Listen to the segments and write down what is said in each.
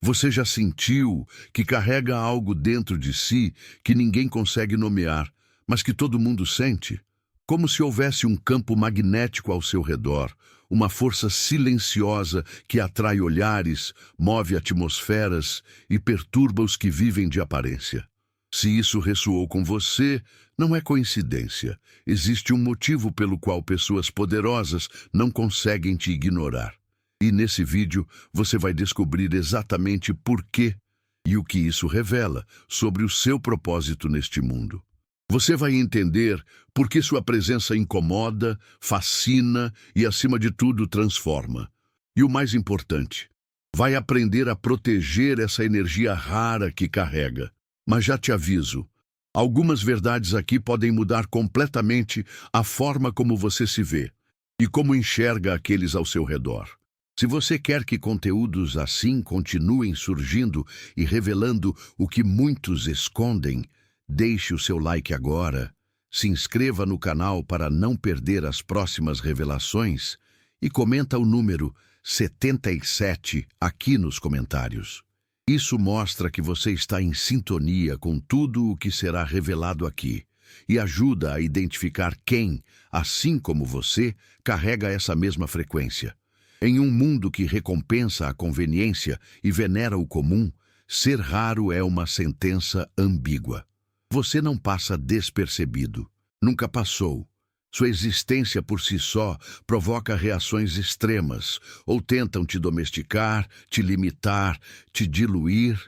Você já sentiu que carrega algo dentro de si que ninguém consegue nomear, mas que todo mundo sente? Como se houvesse um campo magnético ao seu redor, uma força silenciosa que atrai olhares, move atmosferas e perturba os que vivem de aparência. Se isso ressoou com você, não é coincidência. Existe um motivo pelo qual pessoas poderosas não conseguem te ignorar. E nesse vídeo você vai descobrir exatamente por quê e o que isso revela sobre o seu propósito neste mundo. Você vai entender por que sua presença incomoda, fascina e, acima de tudo, transforma. E o mais importante, vai aprender a proteger essa energia rara que carrega. Mas já te aviso, algumas verdades aqui podem mudar completamente a forma como você se vê e como enxerga aqueles ao seu redor. Se você quer que conteúdos assim continuem surgindo e revelando o que muitos escondem, deixe o seu like agora, se inscreva no canal para não perder as próximas revelações e comenta o número 77 aqui nos comentários. Isso mostra que você está em sintonia com tudo o que será revelado aqui e ajuda a identificar quem, assim como você, carrega essa mesma frequência. Em um mundo que recompensa a conveniência e venera o comum, ser raro é uma sentença ambígua. Você não passa despercebido. Nunca passou. Sua existência por si só provoca reações extremas, ou tentam te domesticar, te limitar, te diluir,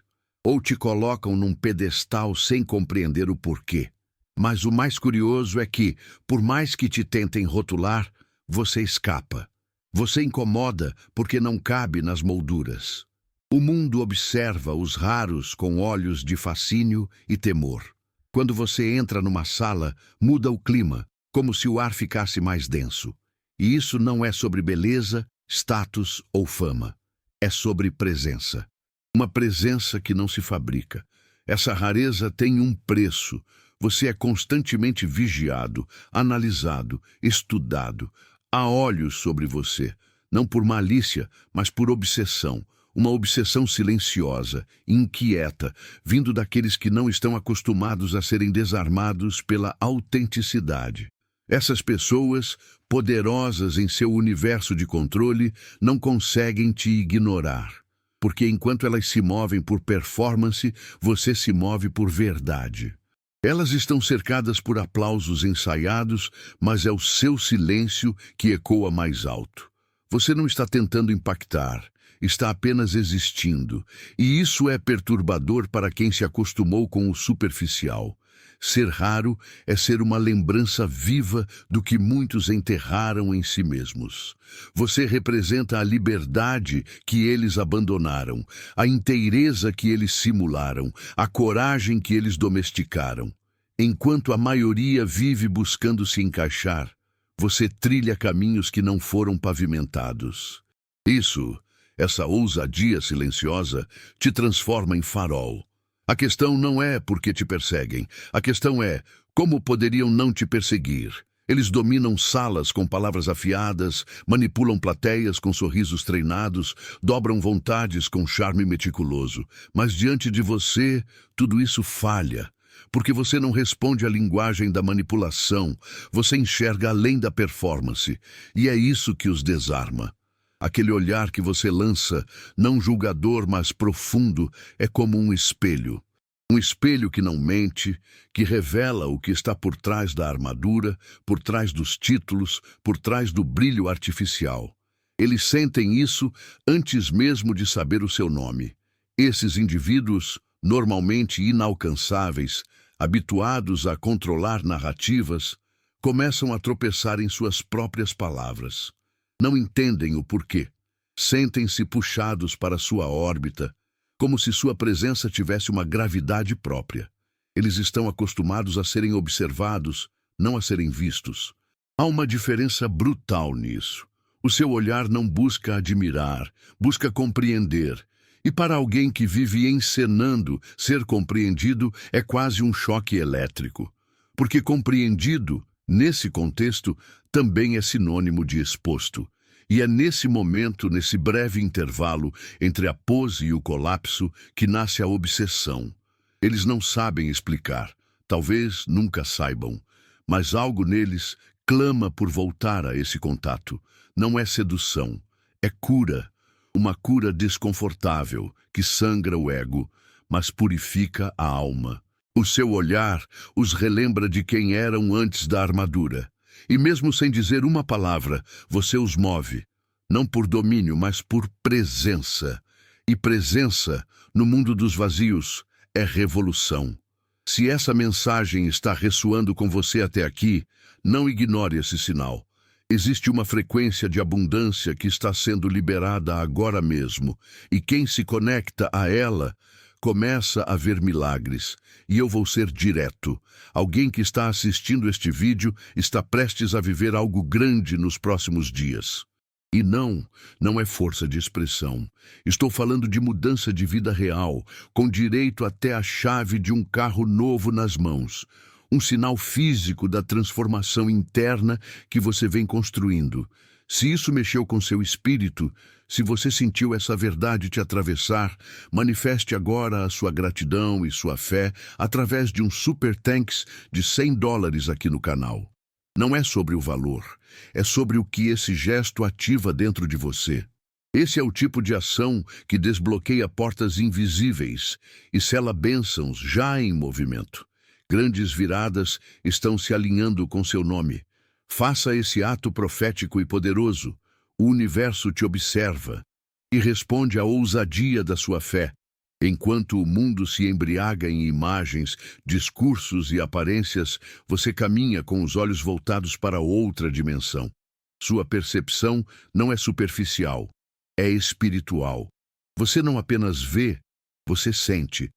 ou te colocam num pedestal sem compreender o porquê. Mas o mais curioso é que, por mais que te tentem rotular, você escapa. Você incomoda porque não cabe nas molduras. O mundo observa os raros com olhos de fascínio e temor. Quando você entra numa sala, muda o clima, como se o ar ficasse mais denso. E isso não é sobre beleza, status ou fama. É sobre presença. Uma presença que não se fabrica. Essa rareza tem um preço. Você é constantemente vigiado, analisado, estudado. Há olhos sobre você, não por malícia, mas por obsessão. Uma obsessão silenciosa, inquieta, vindo daqueles que não estão acostumados a serem desarmados pela autenticidade. Essas pessoas, poderosas em seu universo de controle, não conseguem te ignorar. Porque enquanto elas se movem por performance, você se move por verdade. Elas estão cercadas por aplausos ensaiados, mas é o seu silêncio que ecoa mais alto. Você não está tentando impactar, está apenas existindo. E isso é perturbador para quem se acostumou com o superficial. Ser raro é ser uma lembrança viva do que muitos enterraram em si mesmos. Você representa a liberdade que eles abandonaram, a inteireza que eles simularam, a coragem que eles domesticaram. Enquanto a maioria vive buscando se encaixar, você trilha caminhos que não foram pavimentados. Essa ousadia silenciosa, te transforma em farol. A questão não é por que te perseguem. A questão é como poderiam não te perseguir. Eles dominam salas com palavras afiadas, manipulam plateias com sorrisos treinados, dobram vontades com charme meticuloso. Mas diante de você, tudo isso falha. Porque você não responde à linguagem da manipulação. Você enxerga além da performance. E é isso que os desarma. Aquele olhar que você lança, não julgador, mas profundo, é como um espelho. Um espelho que não mente, que revela o que está por trás da armadura, por trás dos títulos, por trás do brilho artificial. Eles sentem isso antes mesmo de saber o seu nome. Esses indivíduos, normalmente inalcançáveis, habituados a controlar narrativas, começam a tropeçar em suas próprias palavras. Não entendem o porquê. Sentem-se puxados para sua órbita, como se sua presença tivesse uma gravidade própria. Eles estão acostumados a serem observados, não a serem vistos. Há uma diferença brutal nisso. O seu olhar não busca admirar, busca compreender. E para alguém que vive encenando, ser compreendido é quase um choque elétrico. Porque compreendido, nesse contexto, também é sinônimo de exposto. E é nesse momento, nesse breve intervalo entre a pose e o colapso, que nasce a obsessão. Eles não sabem explicar, talvez nunca saibam, mas algo neles clama por voltar a esse contato. Não é sedução, é cura. Uma cura desconfortável, que sangra o ego, mas purifica a alma. O seu olhar os relembra de quem eram antes da armadura. E mesmo sem dizer uma palavra, você os move, não por domínio, mas por presença. E presença, no mundo dos vazios, é revolução. Se essa mensagem está ressoando com você até aqui, não ignore esse sinal. Existe uma frequência de abundância que está sendo liberada agora mesmo, e quem se conecta a ela começa a ver milagres. E eu vou ser direto. Alguém que está assistindo este vídeo está prestes a viver algo grande nos próximos dias. E não é força de expressão. Estou falando de mudança de vida real, com direito até a chave de um carro novo nas mãos. Um sinal físico da transformação interna que você vem construindo. Se isso mexeu com seu espírito, se você sentiu essa verdade te atravessar, manifeste agora a sua gratidão e sua fé através de um super thanks de $100 aqui no canal. Não é sobre o valor, é sobre o que esse gesto ativa dentro de você. Esse é o tipo de ação que desbloqueia portas invisíveis e sela bênçãos já em movimento. Grandes viradas estão se alinhando com seu nome. Faça esse ato profético e poderoso. O universo te observa e responde à ousadia da sua fé. Enquanto o mundo se embriaga em imagens, discursos e aparências, você caminha com os olhos voltados para outra dimensão. Sua percepção não é superficial, é espiritual. Você não apenas vê, você sente.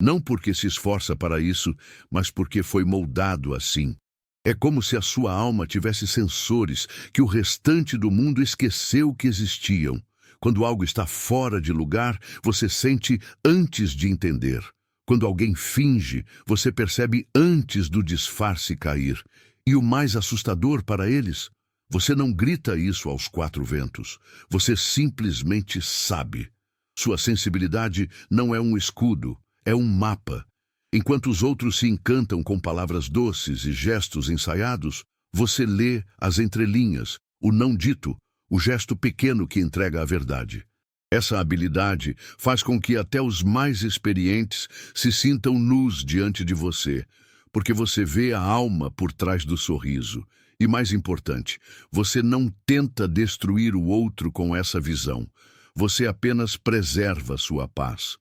Não porque se esforça para isso, mas porque foi moldado assim. É como se a sua alma tivesse sensores que o restante do mundo esqueceu que existiam. Quando algo está fora de lugar, você sente antes de entender. Quando alguém finge, você percebe antes do disfarce cair. E o mais assustador para eles, você não grita isso aos quatro ventos. Você simplesmente sabe. Sua sensibilidade não é um escudo, é um mapa. Enquanto os outros se encantam com palavras doces e gestos ensaiados, você lê as entrelinhas, o não dito, o gesto pequeno que entrega a verdade. Essa habilidade faz com que até os mais experientes se sintam nus diante de você, porque você vê a alma por trás do sorriso. E mais importante, você não tenta destruir o outro com essa visão. Você apenas preserva sua paz.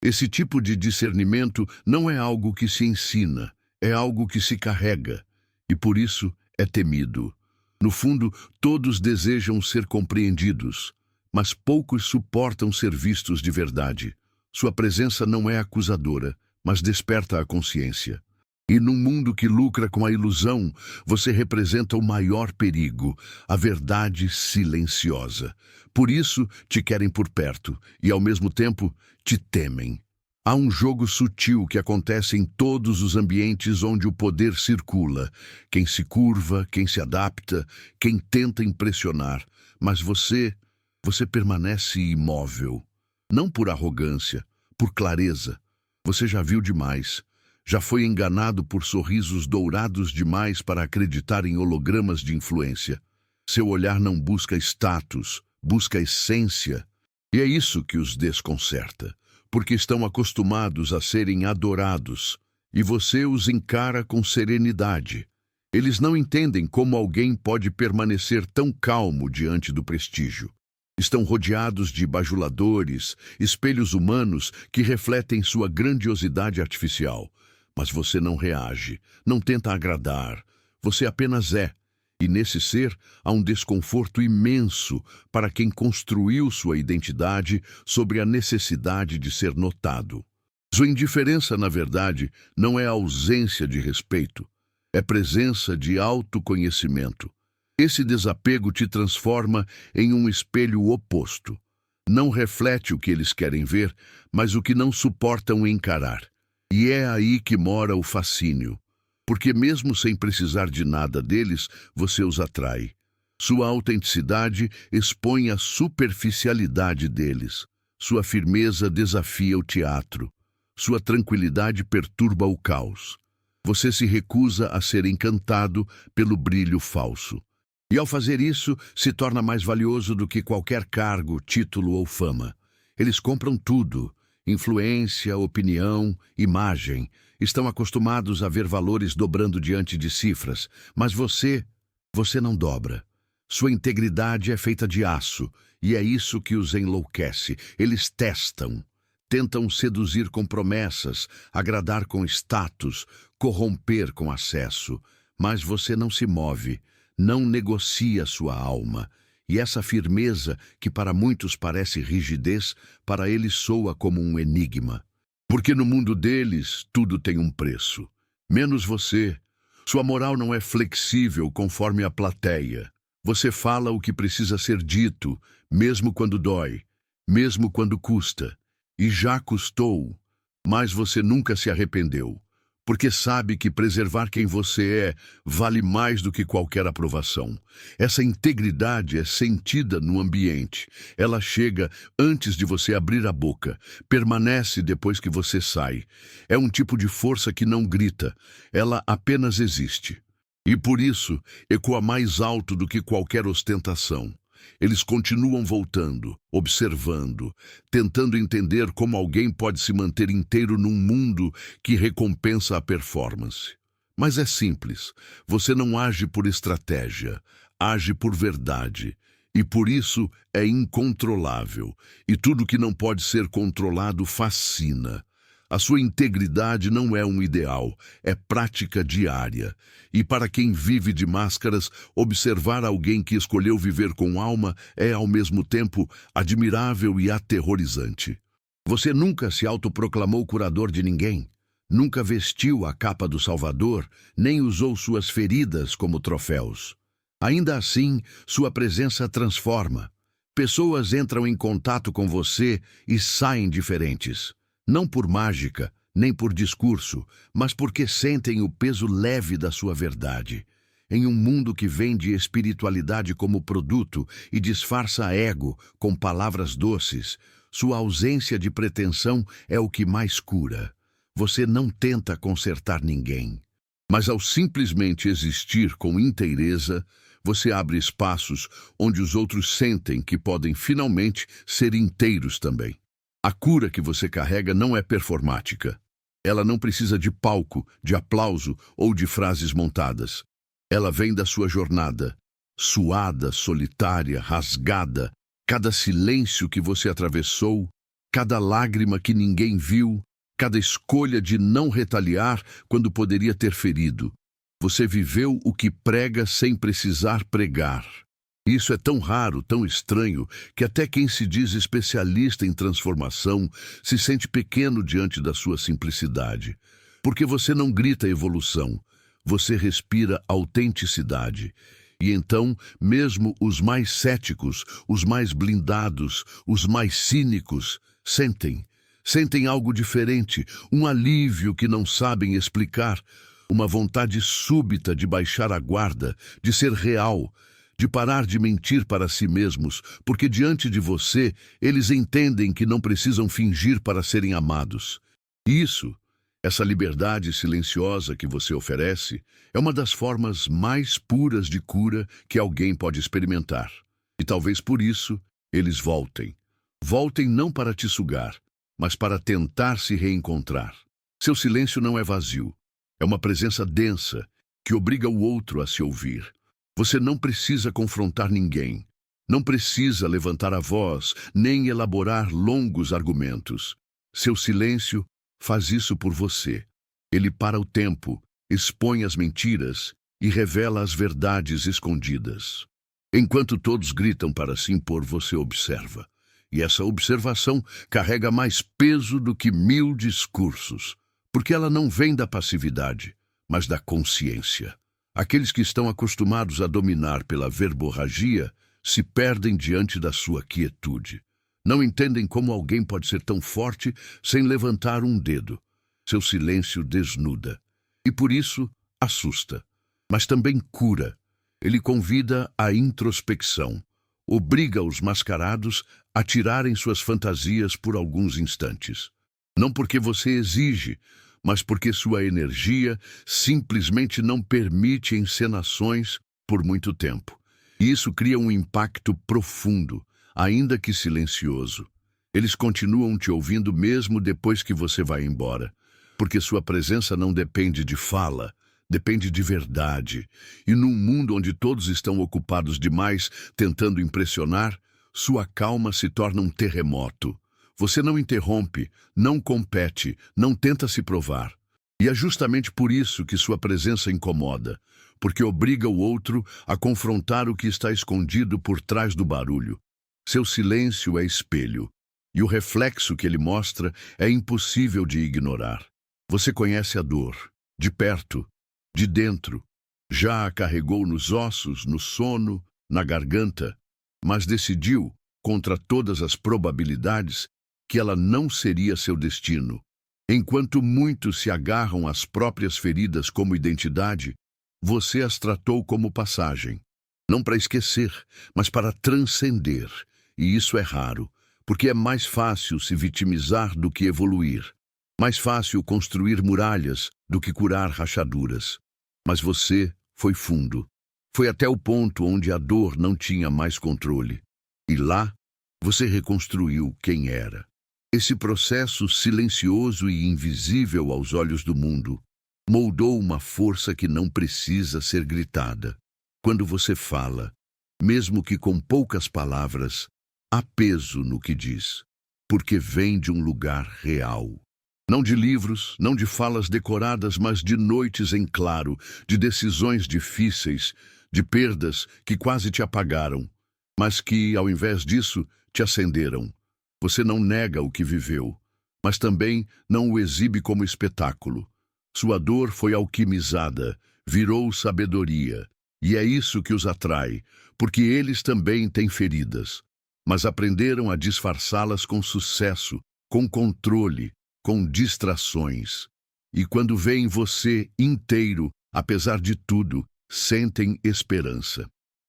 Esse tipo de discernimento não é algo que se ensina, é algo que se carrega, e por isso é temido. No fundo, todos desejam ser compreendidos, mas poucos suportam ser vistos de verdade. Sua presença não é acusadora, mas desperta a consciência. E num mundo que lucra com a ilusão, você representa o maior perigo, a verdade silenciosa. Por isso, te querem por perto e, ao mesmo tempo, te temem. Há um jogo sutil que acontece em todos os ambientes onde o poder circula. Quem se curva, quem se adapta, quem tenta impressionar. Mas você permanece imóvel. Não por arrogância, por clareza. Você já viu demais. Já foi enganado por sorrisos dourados demais para acreditar em hologramas de influência. Seu olhar não busca status, busca essência. E é isso que os desconcerta, porque estão acostumados a serem adorados, e você os encara com serenidade. Eles não entendem como alguém pode permanecer tão calmo diante do prestígio. Estão rodeados de bajuladores, espelhos humanos que refletem sua grandiosidade artificial. Mas você não reage, não tenta agradar, você apenas é. E nesse ser há um desconforto imenso para quem construiu sua identidade sobre a necessidade de ser notado. Sua indiferença, na verdade, não é ausência de respeito, é presença de autoconhecimento. Esse desapego te transforma em um espelho oposto. Não reflete o que eles querem ver, mas o que não suportam encarar. E é aí que mora o fascínio, porque mesmo sem precisar de nada deles, você os atrai. Sua autenticidade expõe a superficialidade deles. Sua firmeza desafia o teatro. Sua tranquilidade perturba o caos. Você se recusa a ser encantado pelo brilho falso. E ao fazer isso, se torna mais valioso do que qualquer cargo, título ou fama. Eles compram tudo: influência, opinião, imagem. Estão acostumados a ver valores dobrando diante de cifras. Mas você não dobra. Sua integridade é feita de aço, e é isso que os enlouquece. Eles tentam seduzir com promessas, agradar com status, corromper com acesso. Mas você não se move, não negocia sua alma. E essa firmeza, que para muitos parece rigidez, para eles soa como um enigma. Porque no mundo deles, tudo tem um preço. Menos você. Sua moral não é flexível conforme a plateia. Você fala o que precisa ser dito, mesmo quando dói, mesmo quando custa. E já custou, mas você nunca se arrependeu, porque sabe que preservar quem você é vale mais do que qualquer aprovação. Essa integridade é sentida no ambiente. Ela chega antes de você abrir a boca, permanece depois que você sai. É um tipo de força que não grita, ela apenas existe. E por isso, ecoa mais alto do que qualquer ostentação. Eles continuam voltando, observando, tentando entender como alguém pode se manter inteiro num mundo que recompensa a performance. Mas é simples. Você não age por estratégia, age por verdade. E por isso é incontrolável. E tudo que não pode ser controlado fascina. A sua integridade não é um ideal, é prática diária. E para quem vive de máscaras, observar alguém que escolheu viver com alma é, ao mesmo tempo, admirável e aterrorizante. Você nunca se autoproclamou curador de ninguém, nunca vestiu a capa do Salvador, nem usou suas feridas como troféus. Ainda assim, sua presença transforma. Pessoas entram em contato com você e saem diferentes. Não por mágica, nem por discurso, mas porque sentem o peso leve da sua verdade. Em um mundo que vende espiritualidade como produto e disfarça ego com palavras doces, sua ausência de pretensão é o que mais cura. Você não tenta consertar ninguém. Mas ao simplesmente existir com inteireza, você abre espaços onde os outros sentem que podem finalmente ser inteiros também. A cura que você carrega não é performática. Ela não precisa de palco, de aplauso ou de frases montadas. Ela vem da sua jornada, suada, solitária, rasgada, cada silêncio que você atravessou, cada lágrima que ninguém viu, cada escolha de não retaliar quando poderia ter ferido. Você viveu o que prega sem precisar pregar. Isso é tão raro, tão estranho, que até quem se diz especialista em transformação se sente pequeno diante da sua simplicidade. Porque você não grita evolução, você respira autenticidade. E então, mesmo os mais céticos, os mais blindados, os mais cínicos, sentem algo diferente, um alívio que não sabem explicar, uma vontade súbita de baixar a guarda, de ser real, de parar de mentir para si mesmos, porque diante de você, eles entendem que não precisam fingir para serem amados. Isso, essa liberdade silenciosa que você oferece, é uma das formas mais puras de cura que alguém pode experimentar. E talvez por isso, eles voltem. Voltem não para te sugar, mas para tentar se reencontrar. Seu silêncio não é vazio, é uma presença densa que obriga o outro a se ouvir. Você não precisa confrontar ninguém, não precisa levantar a voz, nem elaborar longos argumentos. Seu silêncio faz isso por você. Ele para o tempo, expõe as mentiras e revela as verdades escondidas. Enquanto todos gritam para se impor, você observa. E essa observação carrega mais peso do que 1000 discursos, porque ela não vem da passividade, mas da consciência. Aqueles que estão acostumados a dominar pela verborragia se perdem diante da sua quietude. Não entendem como alguém pode ser tão forte sem levantar um dedo. Seu silêncio desnuda. E por isso, assusta. Mas também cura. Ele convida à introspecção, obriga os mascarados a tirarem suas fantasias por alguns instantes. Não porque você exige, mas porque sua energia simplesmente não permite encenações por muito tempo. E isso cria um impacto profundo, ainda que silencioso. Eles continuam te ouvindo mesmo depois que você vai embora, porque sua presença não depende de fala, depende de verdade. E num mundo onde todos estão ocupados demais tentando impressionar, sua calma se torna um terremoto. Você não interrompe, não compete, não tenta se provar. E é justamente por isso que sua presença incomoda, porque obriga o outro a confrontar o que está escondido por trás do barulho. Seu silêncio é espelho, e o reflexo que ele mostra é impossível de ignorar. Você conhece a dor, de perto, de dentro. Já a carregou nos ossos, no sono, na garganta, mas decidiu, contra todas as probabilidades, que ela não seria seu destino. Enquanto muitos se agarram às próprias feridas como identidade, você as tratou como passagem. Não para esquecer, mas para transcender. E isso é raro, porque é mais fácil se vitimizar do que evoluir. Mais fácil construir muralhas do que curar rachaduras. Mas você foi fundo. Foi até o ponto onde a dor não tinha mais controle. E lá, você reconstruiu quem era. Esse processo silencioso e invisível aos olhos do mundo moldou uma força que não precisa ser gritada. Quando você fala, mesmo que com poucas palavras, há peso no que diz, porque vem de um lugar real. Não de livros, não de falas decoradas, mas de noites em claro, de decisões difíceis, de perdas que quase te apagaram, mas que, ao invés disso, te acenderam. Você não nega o que viveu, mas também não o exibe como espetáculo. Sua dor foi alquimizada, virou sabedoria, e é isso que os atrai, porque eles também têm feridas, mas aprenderam a disfarçá-las com sucesso, com controle, com distrações. E quando veem você inteiro, apesar de tudo, sentem esperança.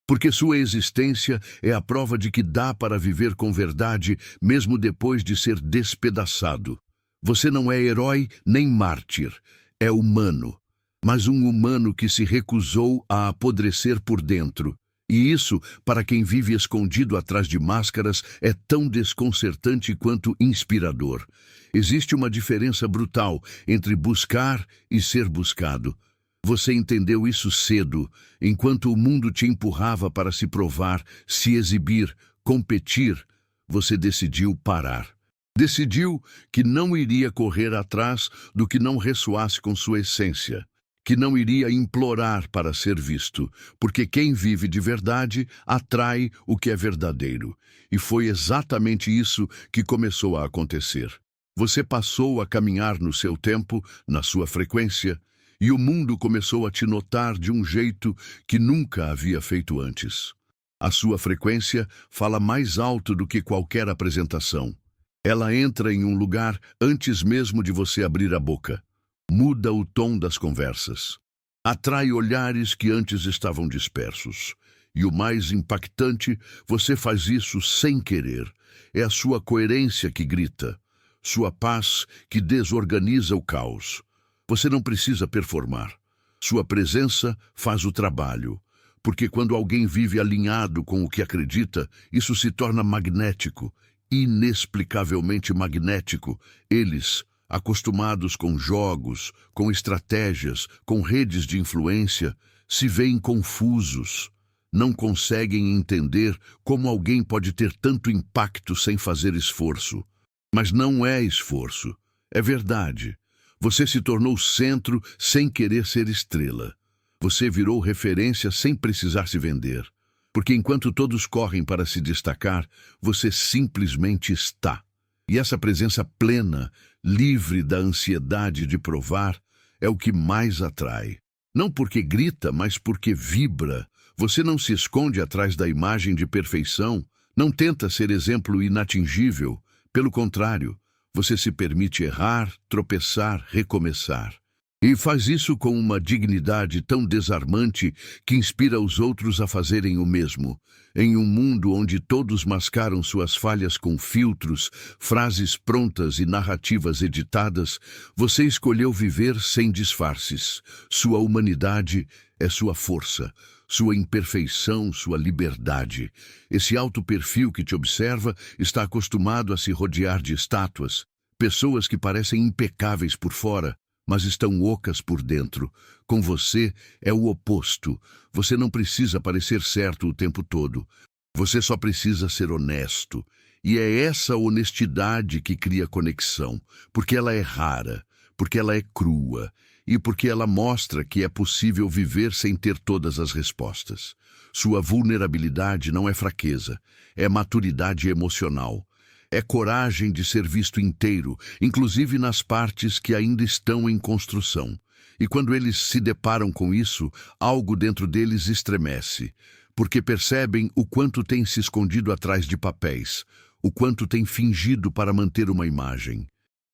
Porque sua existência é a prova de que dá para viver com verdade mesmo depois de ser despedaçado. Você não é herói nem mártir, é humano, mas um humano que se recusou a apodrecer por dentro. E isso, para quem vive escondido atrás de máscaras, é tão desconcertante quanto inspirador. Existe uma diferença brutal entre buscar e ser buscado. Você entendeu isso cedo, enquanto o mundo te empurrava para se provar, se exibir, competir. Você decidiu parar. Decidiu que não iria correr atrás do que não ressoasse com sua essência, que não iria implorar para ser visto, porque quem vive de verdade atrai o que é verdadeiro. E foi exatamente isso que começou a acontecer. Você passou a caminhar no seu tempo, na sua frequência, e o mundo começou a te notar de um jeito que nunca havia feito antes. A sua frequência fala mais alto do que qualquer apresentação. Ela entra em um lugar antes mesmo de você abrir a boca. Muda o tom das conversas. Atrai olhares que antes estavam dispersos. E o mais impactante, você faz isso sem querer. É a sua coerência que grita. Sua paz que desorganiza o caos. Você não precisa performar. Sua presença faz o trabalho. Porque quando alguém vive alinhado com o que acredita, isso se torna magnético, inexplicavelmente magnético. Eles, acostumados com jogos, com estratégias, com redes de influência, se veem confusos. Não conseguem entender como alguém pode ter tanto impacto sem fazer esforço. Mas não é esforço, é verdade. Você se tornou centro sem querer ser estrela. Você virou referência sem precisar se vender. Porque enquanto todos correm para se destacar, você simplesmente está. E essa presença plena, livre da ansiedade de provar, é o que mais atrai. Não porque grita, mas porque vibra. Você não se esconde atrás da imagem de perfeição, não tenta ser exemplo inatingível. Pelo contrário, você se permite errar, tropeçar, recomeçar. E faz isso com uma dignidade tão desarmante que inspira os outros a fazerem o mesmo. Em um mundo onde todos mascaram suas falhas com filtros, frases prontas e narrativas editadas, você escolheu viver sem disfarces. Sua humanidade é sua força, sua imperfeição, sua liberdade. Esse alto perfil que te observa está acostumado a se rodear de estátuas, pessoas que parecem impecáveis por fora, mas estão ocas por dentro. Com você é o oposto. Você não precisa parecer certo o tempo todo. Você só precisa ser honesto. E é essa honestidade que cria conexão, porque ela é rara, porque ela é crua e porque ela mostra que é possível viver sem ter todas as respostas. Sua vulnerabilidade não é fraqueza, é maturidade emocional. É coragem de ser visto inteiro, inclusive nas partes que ainda estão em construção. E quando eles se deparam com isso, algo dentro deles estremece, porque percebem o quanto tem se escondido atrás de papéis, o quanto tem fingido para manter uma imagem.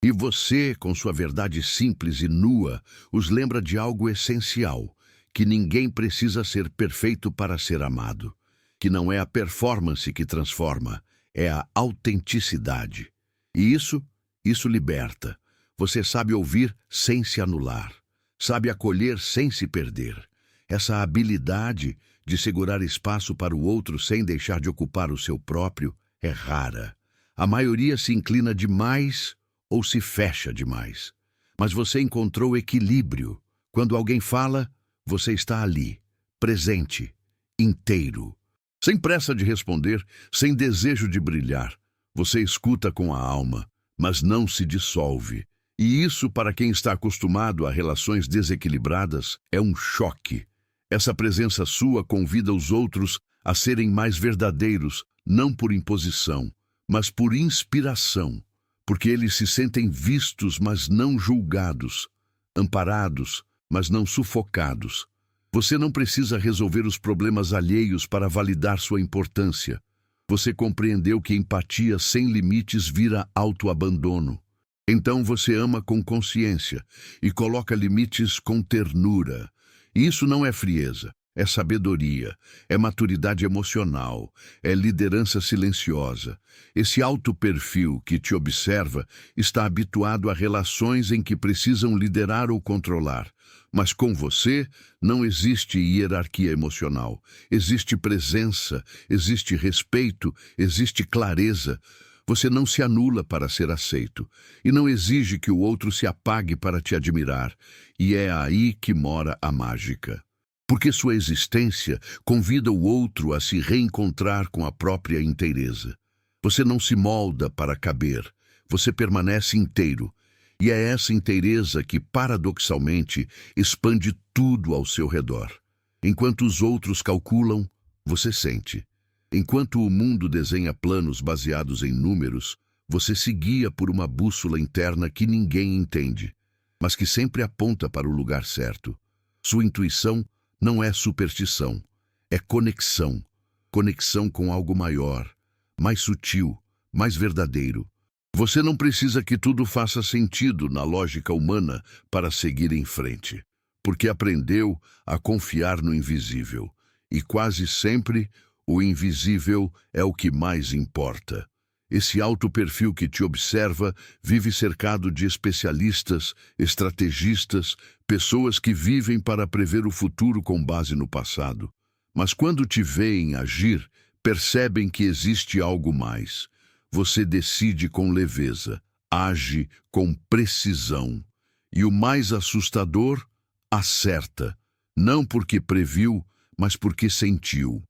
E você, com sua verdade simples e nua, os lembra de algo essencial, que ninguém precisa ser perfeito para ser amado, que não é a performance que transforma, é a autenticidade. E isso liberta. Você sabe ouvir sem se anular. Sabe acolher sem se perder. Essa habilidade de segurar espaço para o outro sem deixar de ocupar o seu próprio é rara. A maioria se inclina demais ou se fecha demais. Mas você encontrou equilíbrio. Quando alguém fala, você está ali, presente, inteiro. Sem pressa de responder, sem desejo de brilhar. Você escuta com a alma, mas não se dissolve. E isso, para quem está acostumado a relações desequilibradas, é um choque. Essa presença sua convida os outros a serem mais verdadeiros, não por imposição, mas por inspiração, porque eles se sentem vistos, mas não julgados, amparados, mas não sufocados. Você não precisa resolver os problemas alheios para validar sua importância. Você compreendeu que empatia sem limites vira autoabandono. Então você ama com consciência e coloca limites com ternura. E isso não é frieza, é sabedoria, é maturidade emocional, é liderança silenciosa. Esse alto perfil que te observa está habituado a relações em que precisam liderar ou controlar. Mas com você não existe hierarquia emocional. Existe presença, existe respeito, existe clareza. Você não se anula para ser aceito e não exige que o outro se apague para te admirar. E é aí que mora a mágica. Porque sua existência convida o outro a se reencontrar com a própria inteireza. Você não se molda para caber, você permanece inteiro. E é essa inteireza que, paradoxalmente, expande tudo ao seu redor. Enquanto os outros calculam, você sente. Enquanto o mundo desenha planos baseados em números, você se guia por uma bússola interna que ninguém entende, mas que sempre aponta para o lugar certo. Sua intuição não é superstição, é conexão. Conexão com algo maior, mais sutil, mais verdadeiro. Você não precisa que tudo faça sentido na lógica humana para seguir em frente, porque aprendeu a confiar no invisível. E quase sempre, o invisível é o que mais importa. Esse alto perfil que te observa vive cercado de especialistas, estrategistas, pessoas que vivem para prever o futuro com base no passado. Mas quando te veem agir, percebem que existe algo mais. Você decide com leveza, age com precisão. E o mais assustador, acerta. Não porque previu, mas porque sentiu.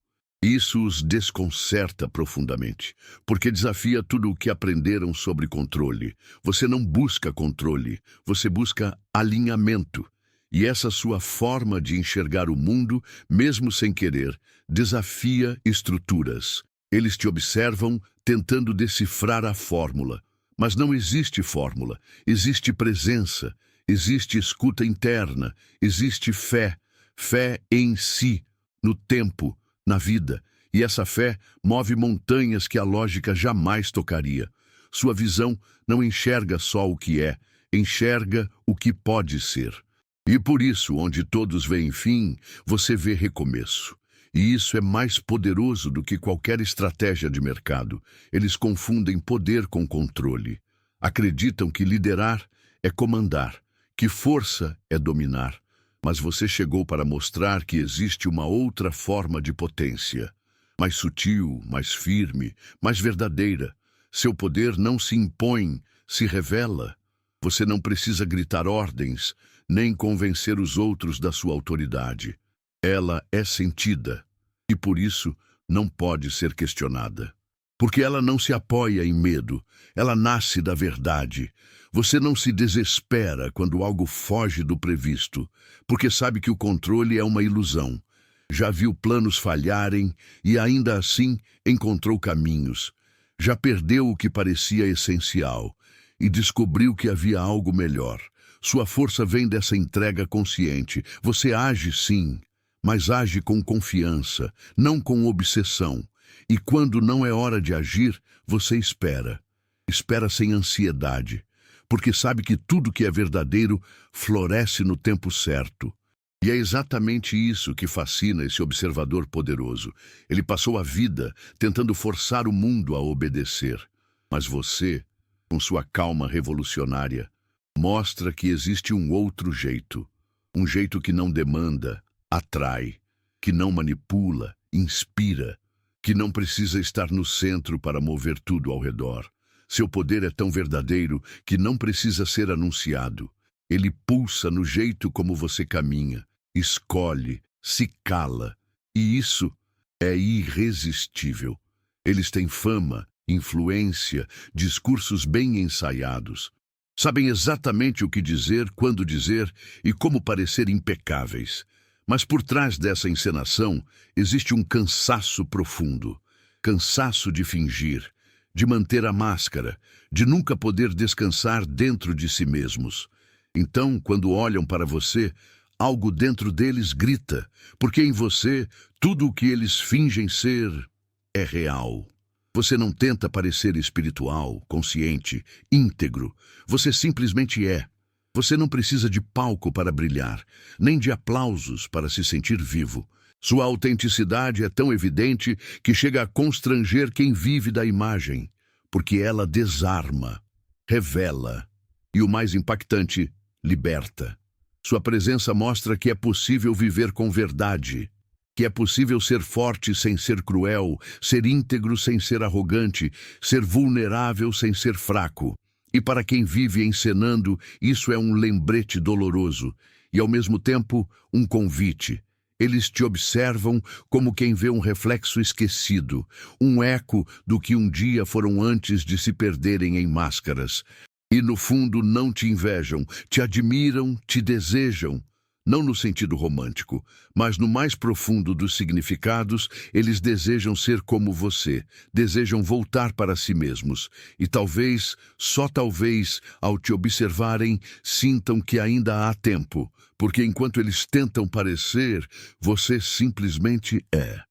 Isso os desconcerta profundamente, porque desafia tudo o que aprenderam sobre controle. Você não busca controle, você busca alinhamento. E essa sua forma de enxergar o mundo, mesmo sem querer, desafia estruturas. Eles te observam tentando decifrar a fórmula. Mas não existe fórmula, existe presença, existe escuta interna, existe fé. Fé em si, no tempo, na vida. E essa fé move montanhas que a lógica jamais tocaria. Sua visão não enxerga só o que é, enxerga o que pode ser. E por isso, onde todos veem fim, você vê recomeço. E isso é mais poderoso do que qualquer estratégia de mercado. Eles confundem poder com controle. Acreditam que liderar é comandar, que força é dominar. Mas você chegou para mostrar que existe uma outra forma de potência. Mais sutil, mais firme, mais verdadeira. Seu poder não se impõe, se revela. Você não precisa gritar ordens, nem convencer os outros da sua autoridade. Ela é sentida e, por isso, não pode ser questionada. Porque ela não se apoia em medo, ela nasce da verdade. Você não se desespera quando algo foge do previsto, porque sabe que o controle é uma ilusão. Já viu planos falharem e, ainda assim, encontrou caminhos. Já perdeu o que parecia essencial e descobriu que havia algo melhor. Sua força vem dessa entrega consciente. Você age sim, mas age com confiança, não com obsessão. E quando não é hora de agir, você espera. Espera sem ansiedade, porque sabe que tudo que é verdadeiro floresce no tempo certo. E é exatamente isso que fascina esse observador poderoso. Ele passou a vida tentando forçar o mundo a obedecer. Mas você, com sua calma revolucionária, mostra que existe um outro jeito. Um jeito que não demanda, atrai, que não manipula, inspira, que não precisa estar no centro para mover tudo ao redor. Seu poder é tão verdadeiro que não precisa ser anunciado. Ele pulsa no jeito como você caminha, escolhe, se cala, e isso é irresistível. Eles têm fama, influência, discursos bem ensaiados. Sabem exatamente o que dizer, quando dizer e como parecer impecáveis. Mas por trás dessa encenação existe um cansaço profundo. Cansaço de fingir, de manter a máscara, de nunca poder descansar dentro de si mesmos. Então, quando olham para você, algo dentro deles grita, porque em você tudo o que eles fingem ser é real. Você não tenta parecer espiritual, consciente, íntegro. Você simplesmente é. Você não precisa de palco para brilhar, nem de aplausos para se sentir vivo. Sua autenticidade é tão evidente que chega a constranger quem vive da imagem, porque ela desarma, revela e, o mais impactante, liberta. Sua presença mostra que é possível viver com verdade, que é possível ser forte sem ser cruel, ser íntegro sem ser arrogante, ser vulnerável sem ser fraco. E para quem vive encenando, isso é um lembrete doloroso e, ao mesmo tempo, um convite. Eles te observam como quem vê um reflexo esquecido, um eco do que um dia foram antes de se perderem em máscaras. E, no fundo, não te invejam, te admiram, te desejam. Não no sentido romântico, mas no mais profundo dos significados, eles desejam ser como você, desejam voltar para si mesmos. E talvez, só talvez, ao te observarem, sintam que ainda há tempo, porque enquanto eles tentam parecer, você simplesmente é.